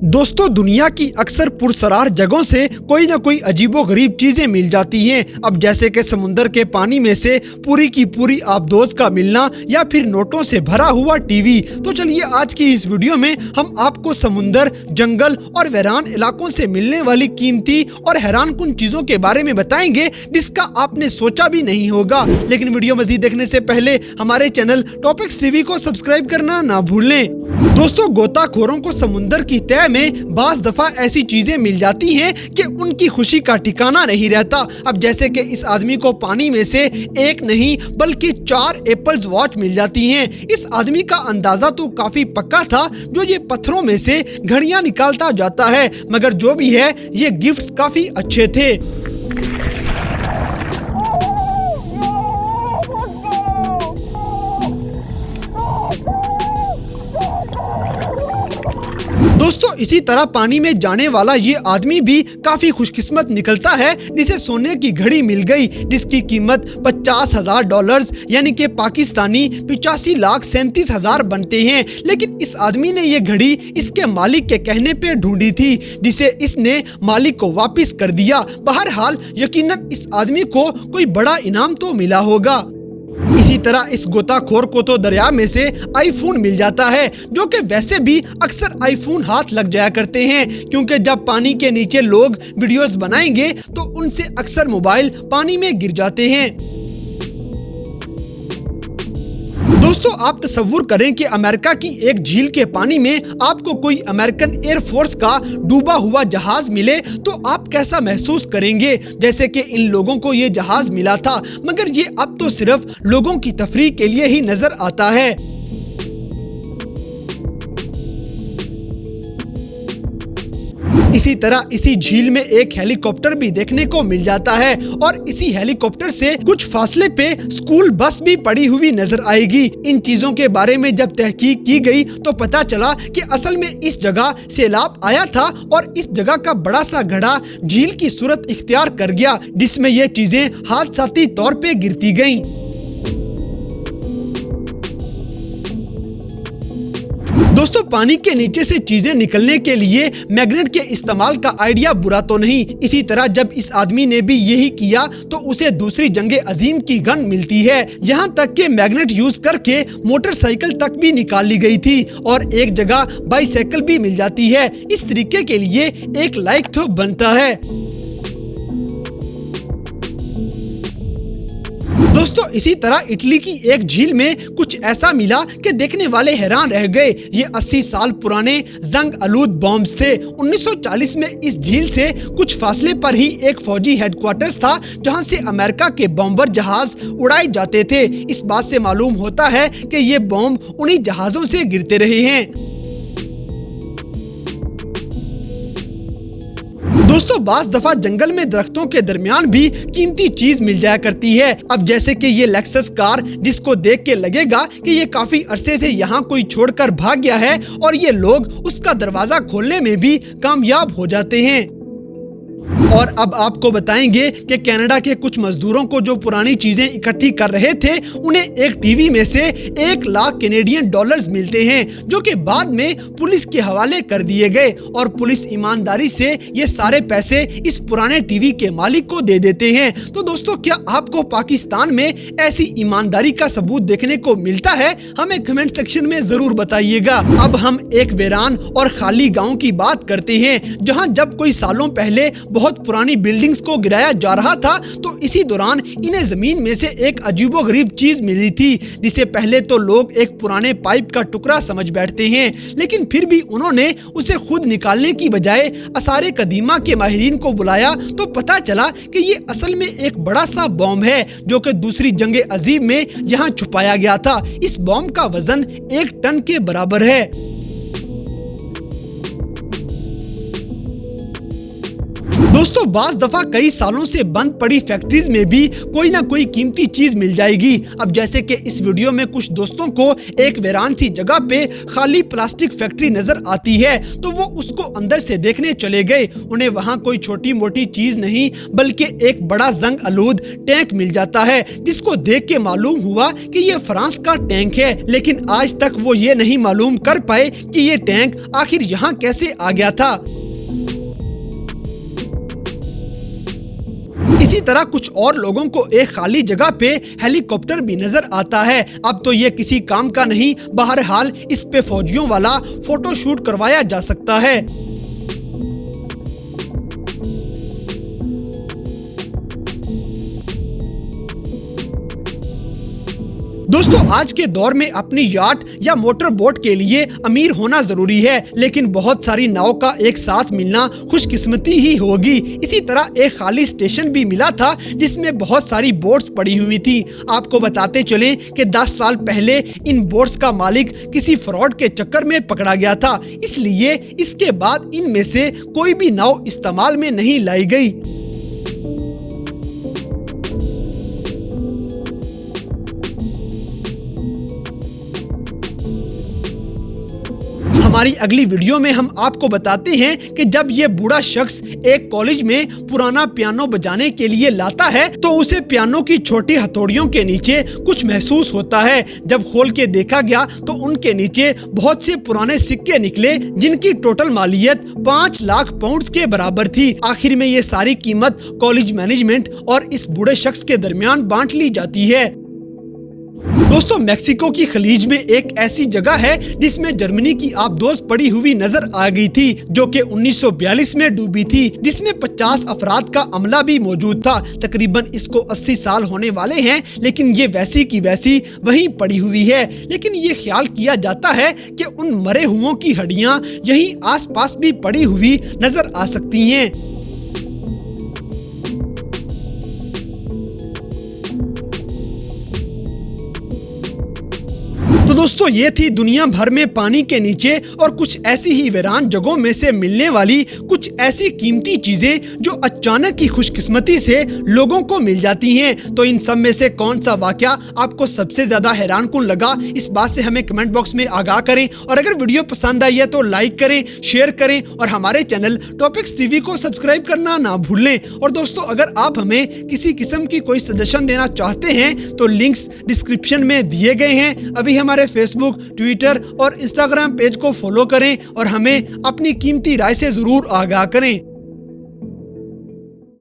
दोस्तों, दुनिया की अक्सर पुरसरार जगहों से कोई ना कोई अजीबोगरीब चीजें मिल जाती हैं। अब जैसे कि समुंदर के पानी में से पूरी की पूरी आबदोज का मिलना या फिर नोटों से भरा हुआ टीवी। तो चलिए आज की इस वीडियो में हम आपको समुंदर, जंगल और वीरान इलाकों से मिलने वाली कीमती और हैरानकुन चीजों के बारे में बताएंगे जिसका आपने सोचा भी नहीं होगा। लेकिन वीडियो मजीद देखने से पहले हमारे चैनल टॉपिक्स टीवी को सब्सक्राइब करना ना भूलें। दोस्तों, गोताखोरों को समुंदर की तह में बाज दफा ऐसी चीजें मिल जाती हैं कि उनकी खुशी का ठिकाना नहीं रहता। अब जैसे कि इस आदमी को पानी में से एक नहीं बल्कि 4 एप्पल्स वॉच मिल जाती हैं। इस आदमी का अंदाजा तो काफी पक्का था, जो ये पत्थरों में से घड़ियां निकालता जाता है, मगर जो भी है ये गिफ्ट्स काफी अच्छे थे। दोस्तों, इसी तरह पानी में जाने वाला ये आदमी भी काफी खुशकिस्मत निकलता है, जिसे सोने की घड़ी मिल गई जिसकी कीमत $50,000 यानी कि पाकिस्तानी 85,37,000 बनते हैं। लेकिन इस आदमी ने ये घड़ी इसके मालिक के कहने पे ढूंढी थी, जिसे इसने मालिक को वापस कर दिया। बहरहाल यकीनन इस आदमी को कोई बड़ा इनाम तो मिला होगा। इसी तरह इस गोताखोर को तो दरिया में से आईफोन मिल जाता है, जो कि वैसे भी अक्सर आईफोन हाथ लग जाया करते हैं, क्योंकि जब पानी के नीचे लोग वीडियोस बनाएंगे तो उनसे अक्सर मोबाइल पानी में गिर जाते हैं। दोस्तों, आप तसव्वुर करें कि अमेरिका की एक झील के पानी में आपको कोई अमेरिकन एयरफोर्स का डूबा हुआ जहाज मिले तो आप कैसा महसूस करेंगे। जैसे कि इन लोगों को ये जहाज मिला था, मगर ये अब तो सिर्फ लोगों की तफरीह के लिए ही नजर आता है। इसी तरह इसी झील में एक हेलीकॉप्टर भी देखने को मिल जाता है और इसी हेलीकॉप्टर से कुछ फासले पे स्कूल बस भी पड़ी हुई नजर आएगी। इन चीजों के बारे में जब तहकीक की गई तो पता चला कि असल में इस जगह सैलाब आया था और इस जगह का बड़ा सा घड़ा झील की सूरत इख्तियार कर गया, जिसमें ये चीजें हादसाती तौर पे गिरती गईं। दोस्तों, पानी के नीचे से चीजें निकलने के लिए मैग्नेट के इस्तेमाल का आइडिया बुरा तो नहीं। इसी तरह जब इस आदमी ने भी यही किया तो उसे दूसरी जंगे अजीम की गन मिलती है। यहाँ तक कि मैग्नेट यूज करके मोटरसाइकिल तक भी निकाल ली गई थी और एक जगह बाइसाइकिल भी मिल जाती है। इस तरीके के लिए एक लाइक तो बनता है। दोस्तों, इसी तरह इटली की एक झील में कुछ ऐसा मिला कि देखने वाले हैरान रह गए। ये 80 साल पुराने जंग आलूद बॉम्ब्स थे। 1940 में इस झील से कुछ फासले पर ही एक फौजी हेडक्वार्टर्स था, जहां से अमेरिका के बॉम्बर जहाज उड़ाए जाते थे। इस बात से मालूम होता है कि ये बॉम्ब उन्हीं जहाजों से गिरते रहे हैं। दोस्तों, बास दफा जंगल में दरख्तों के दरमियान भी कीमती चीज मिल जाया करती है। अब जैसे कि ये लेक्सस कार, जिसको देख के लगेगा कि ये काफी अरसे से यहाँ कोई छोड़कर भाग गया है और ये लोग उसका दरवाजा खोलने में भी कामयाब हो जाते हैं। और अब आपको बताएंगे कि कनाडा के कुछ मजदूरों को जो पुरानी चीजें इकट्ठी कर रहे थे, उन्हें एक टीवी में से 1 लाख कैनेडियन डॉलर्स मिलते हैं, जो कि बाद में पुलिस के हवाले कर दिए गए और पुलिस ईमानदारी से ये सारे पैसे इस पुराने टीवी के मालिक को दे देते हैं। तो दोस्तों, क्या आपको पाकिस्तान में ऐसी ईमानदारी का सबूत देखने को मिलता है? हमें कमेंट सेक्शन में जरूर बताइएगा। अब हम एक वीरान और खाली गाँव की बात करते हैं, जहाँ जब कोई सालों पहले बहुत पुरानी बिल्डिंग्स को गिराया जा रहा था तो इसी दौरान इन्हें जमीन में से एक अजीबोगरीब चीज मिली थी, जिसे पहले तो लोग एक पुराने पाइप का टुकड़ा समझ बैठते हैं, लेकिन फिर भी उन्होंने उसे खुद निकालने की बजाय आसारे कदीमा के माहिरीन को बुलाया तो पता चला कि ये असल में एक बड़ा सा बॉम्ब है, जो कि दूसरी जंगे अजीम में यहाँ छुपाया गया था। इस बॉम्ब का वजन 1 टन के बराबर है। दोस्तों बाज दफा कई सालों से बंद पड़ी फैक्ट्रीज में भी कोई ना कोई कीमती चीज मिल जाएगी। अब जैसे कि इस वीडियो में कुछ दोस्तों को एक वीरान सी जगह पे खाली प्लास्टिक फैक्ट्री नजर आती है, तो वो उसको अंदर से देखने चले गए। उन्हें वहाँ कोई छोटी मोटी चीज नहीं बल्कि एक बड़ा जंग आलूद टैंक मिल जाता है, जिसको देख के मालूम हुआ कि ये फ्रांस का टैंक है। लेकिन आज तक वो ये नहीं मालूम कर पाए कि ये टैंक आखिर यहाँ कैसे आ गया था। इसी तरह कुछ और लोगों को एक खाली जगह पे हेलीकॉप्टर भी नजर आता है। अब तो ये किसी काम का नहीं, बहरहाल इस पे फौजियों वाला फोटोशूट करवाया जा सकता है। दोस्तों आज के दौर में अपनी याट या मोटर बोट के लिए अमीर होना जरूरी है, लेकिन बहुत सारी नाव का एक साथ मिलना खुशकिस्मती ही होगी। इसी तरह एक खाली स्टेशन भी मिला था जिसमें बहुत सारी बोट्स पड़ी हुई थी। आपको बताते चले कि 10 साल पहले इन बोट्स का मालिक किसी फ्रॉड के चक्कर में पकड़ा गया था, इसलिए इसके बाद इनमें से कोई भी नाव इस्तेमाल में नहीं लाई गई। हमारी अगली वीडियो में हम आपको बताते हैं कि जब ये बूढ़ा शख्स एक कॉलेज में पुराना पियानो बजाने के लिए लाता है तो उसे पियानो की छोटी हथौड़ियों के नीचे कुछ महसूस होता है। जब खोल के देखा गया तो उनके नीचे बहुत से पुराने सिक्के निकले जिनकी टोटल मालियत 5 लाख पाउंड के बराबर थी। आखिर में ये सारी कीमत कॉलेज मैनेजमेंट और इस बूढ़े शख्स के दरमियान बांट ली जाती है। दोस्तों मैक्सिको की खलीज में एक ऐसी जगह है जिसमें जर्मनी की आबदोज पड़ी हुई नजर आ गई थी, जो कि 1942 में डूबी थी, जिसमें 50 अफराद का अमला भी मौजूद था। तकरीबन इसको 80 साल होने वाले हैं, लेकिन ये वैसी की वैसी वहीं पड़ी हुई है। लेकिन ये ख्याल किया जाता है कि उन मरे हुओं की हड्डियां यहीं आसपास भी पड़ी हुई नजर आ सकती हैं। तो दोस्तों ये थी दुनिया भर में पानी के नीचे और कुछ ऐसी ही वीरान जगहों में से मिलने वाली कुछ ऐसी कीमती चीजें जो अचानक की खुशकिस्मती से लोगों को मिल जाती हैं। तो इन सब में से कौन सा वाकया आपको सबसे ज्यादा हैरानकुन लगा, इस बात से हमें कमेंट बॉक्स में आगाह करें। और अगर वीडियो पसंद आई है तो लाइक करें, शेयर करें और हमारे चैनल टॉपिक्स टीवी को सब्सक्राइब करना ना भूलें। और दोस्तों अगर आप हमें किसी किस्म की कोई सजेशन देना चाहते हैं तो लिंक्स डिस्क्रिप्शन में दिए गए हैं। अभी हमारे फेसबुक, ट्विटर और इंस्टाग्राम पेज को फॉलो करें और हमें अपनी कीमती राय से जरूर आगाह करें।